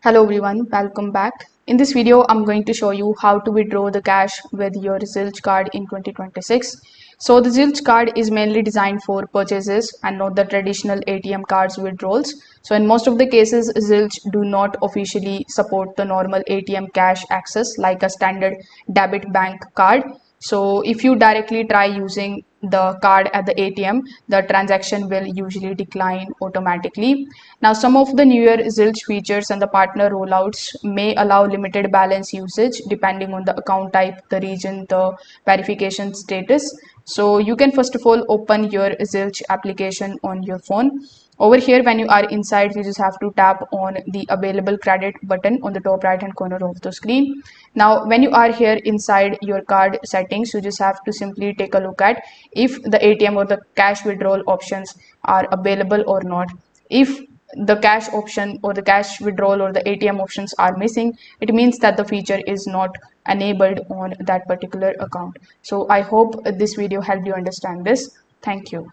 Hello everyone, welcome back. In this video, I'm going to show you how to withdraw the cash with your Zilch card in 2026. So the Zilch card is mainly designed for purchases and not the traditional ATM cards withdrawals. So in most of the cases, Zilch do not officially support the normal ATM cash access like a standard debit bank card. So if you directly try using the card at the ATM, the transaction will usually decline automatically. Now, some of the newer Zilch features and the partner rollouts may allow limited balance usage depending on the account type, the region, the verification status. So you can first of all open your Zilch application on your phone. Over here, when you are inside, you just have to tap on the available credit button on the top right hand corner of the screen. Now, when you are here inside your card settings, you just have to simply take a look at if the ATM or the cash withdrawal options are available or not. If the cash option or the cash withdrawal or the ATM options are missing, it means that the feature is not enabled on that particular account. So I hope this video helped you understand this. Thank you.